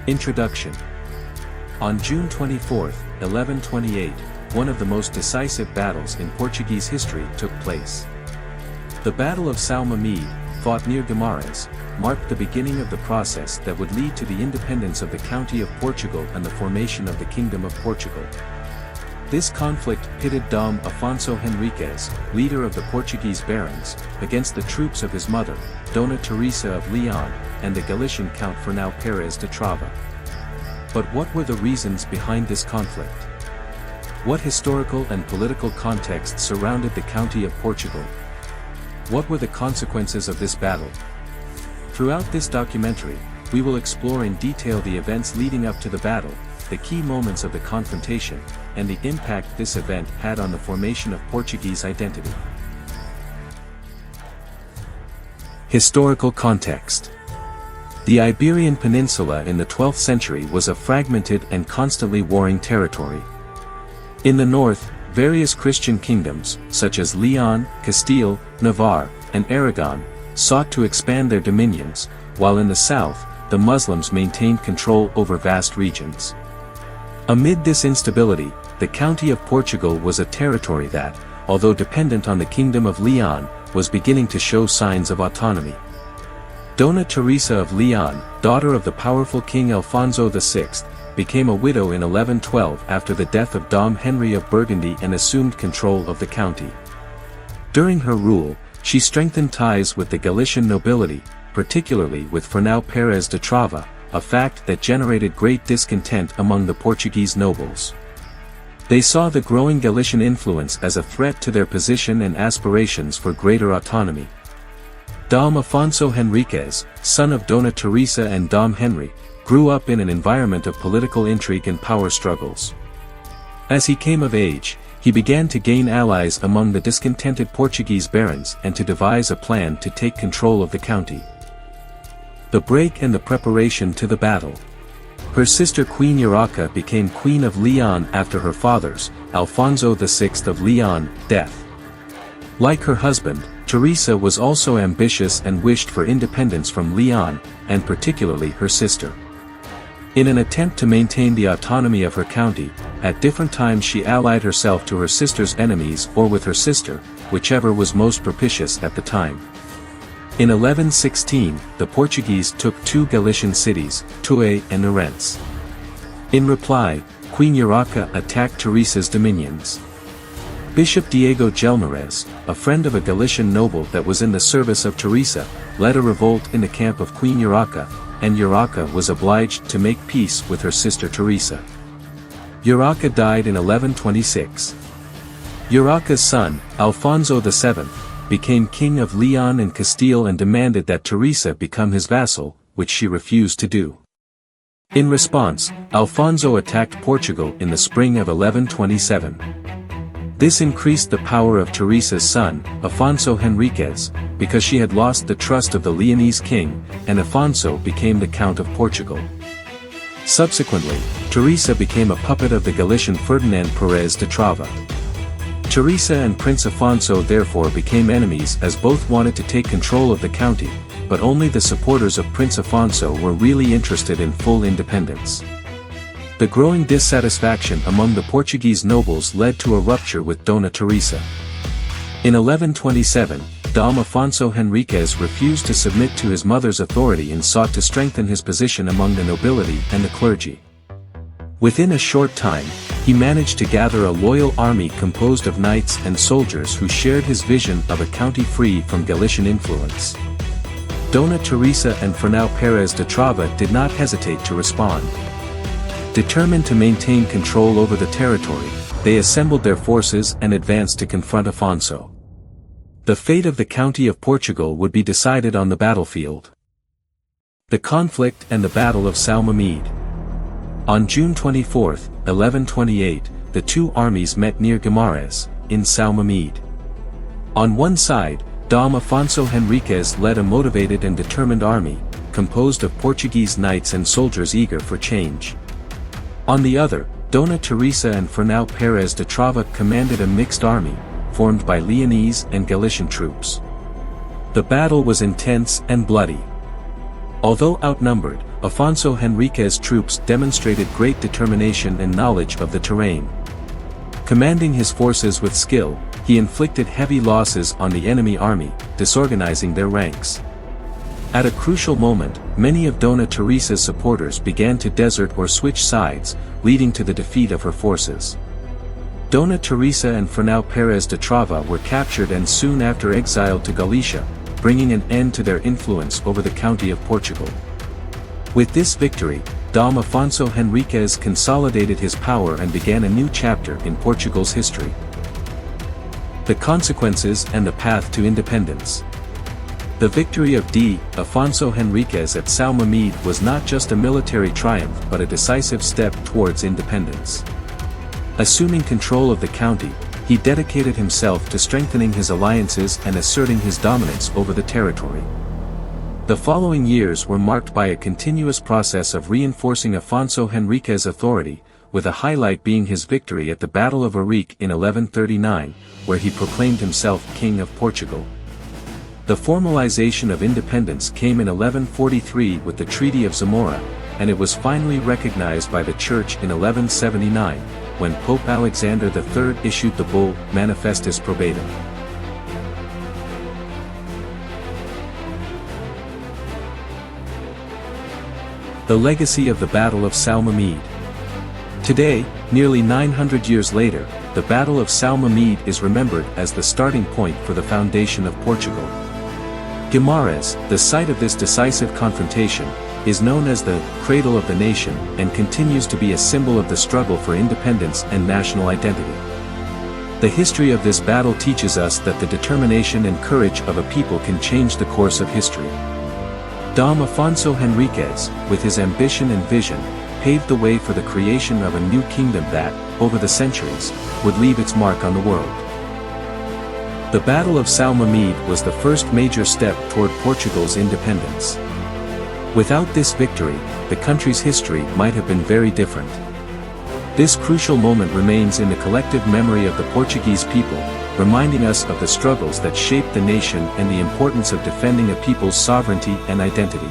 Introduction. On June 24, 1128, one of the most decisive battles in Portuguese history took place. The Battle of São Mamede, fought near Guimarães, marked the beginning of the process that would lead to the independence of the County of Portugal and the formation of the Kingdom of Portugal. This conflict pitted Dom Afonso Henriques, leader of the Portuguese barons, against the troops of his mother, Dona Teresa of León, and the Galician Count Fernão Pérez de Trava. But what were the reasons behind this conflict? What historical and political context surrounded the County of Portugal? What were the consequences of this battle? Throughout this documentary, we will explore in detail the events leading up to the battle, the key moments of the confrontation, and the impact this event had on the formation of Portuguese identity. Historical context. The Iberian Peninsula in the 12th century was a fragmented and constantly warring territory. In the north, various Christian kingdoms, such as Leon, Castile, Navarre, and Aragon, sought to expand their dominions, while in the south, the Muslims maintained control over vast regions. Amid this instability, the County of Portugal was a territory that, although dependent on the Kingdom of Leon, was beginning to show signs of autonomy. Dona Teresa of León, daughter of the powerful King Alfonso VI, became a widow in 1112 after the death of Dom Henry of Burgundy and assumed control of the county. During her rule, she strengthened ties with the Galician nobility, particularly with Fernão Pérez de Trava, a fact that generated great discontent among the Portuguese nobles. They saw the growing Galician influence as a threat to their position and aspirations for greater autonomy. Dom Afonso Henriques, son of Dona Teresa and Dom Henry, grew up in an environment of political intrigue and power struggles. As he came of age, he began to gain allies among the discontented Portuguese barons and to devise a plan to take control of the county. The break and the preparation to the battle. Her sister Queen Urraca became Queen of Leon after her father's, Alfonso VI of Leon, death. Like her husband, Teresa was also ambitious and wished for independence from Leon, and particularly her sister. In an attempt to maintain the autonomy of her county, at different times she allied herself to her sister's enemies or with her sister, whichever was most propitious at the time. In 1116, the Portuguese took two Galician cities, Tui and Ourense. In reply, Queen Urraca attacked Teresa's dominions. Bishop Diego Gelmares, a friend of a Galician noble that was in the service of Teresa, led a revolt in the camp of Queen Urraca, and Urraca was obliged to make peace with her sister Teresa. Urraca died in 1126. Urraca's son, Alfonso VII, became King of Leon and Castile and demanded that Teresa become his vassal, which she refused to do. In response, Alfonso attacked Portugal in the spring of 1127. This increased the power of Teresa's son, Afonso Henriques, because she had lost the trust of the Leonese king, and Afonso became the Count of Portugal. Subsequently, Teresa became a puppet of the Galician Ferdinand Pérez de Trava. Teresa and Prince Afonso therefore became enemies as both wanted to take control of the county, but only the supporters of Prince Afonso were really interested in full independence. The growing dissatisfaction among the Portuguese nobles led to a rupture with Dona Teresa. In 1127, Dom Afonso Henriques refused to submit to his mother's authority and sought to strengthen his position among the nobility and the clergy. Within a short time, he managed to gather a loyal army composed of knights and soldiers who shared his vision of a county free from Galician influence. Dona Teresa and Fernão Pérez de Trava did not hesitate to respond. Determined to maintain control over the territory, they assembled their forces and advanced to confront Afonso. The fate of the County of Portugal would be decided on the battlefield. The conflict and the Battle of São Mamede. On June 24, 1128, the two armies met near Guimarães, in São Mamede. On one side, Dom Afonso Henriques led a motivated and determined army, composed of Portuguese knights and soldiers eager for change. On the other, Dona Teresa and Fernão Pérez de Trava commanded a mixed army, formed by Leonese and Galician troops. The battle was intense and bloody. Although outnumbered, Afonso Henriques' troops demonstrated great determination and knowledge of the terrain. Commanding his forces with skill, he inflicted heavy losses on the enemy army, disorganizing their ranks. At a crucial moment, many of Dona Teresa's supporters began to desert or switch sides, leading to the defeat of her forces. Dona Teresa and Fernão Pérez de Trava were captured and soon after exiled to Galicia, bringing an end to their influence over the County of Portugal. With this victory, Dom Afonso Henriques consolidated his power and began a new chapter in Portugal's history. The consequences and the path to independence. The victory of D. Afonso Henriques at São Mamede was not just a military triumph but a decisive step towards independence. Assuming control of the county, he dedicated himself to strengthening his alliances and asserting his dominance over the territory. The following years were marked by a continuous process of reinforcing Afonso Henriques' authority, with a highlight being his victory at the Battle of Arique in 1139, where he proclaimed himself King of Portugal. The formalization of independence came in 1143 with the Treaty of Zamora, and it was finally recognized by the Church in 1179, when Pope Alexander III issued the bull Manifestus Probatum. The legacy of the Battle of São Mamede. Today, nearly 900 years later, the Battle of São Mamede is remembered as the starting point for the foundation of Portugal. Guimarães, the site of this decisive confrontation, is known as the cradle of the nation and continues to be a symbol of the struggle for independence and national identity. The history of this battle teaches us that the determination and courage of a people can change the course of history. Dom Afonso Henriques, with his ambition and vision, paved the way for the creation of a new kingdom that, over the centuries, would leave its mark on the world. The Battle of São Mamede was the first major step toward Portugal's independence. Without this victory, the country's history might have been very different. This crucial moment remains in the collective memory of the Portuguese people, reminding us of the struggles that shaped the nation and the importance of defending a people's sovereignty and identity.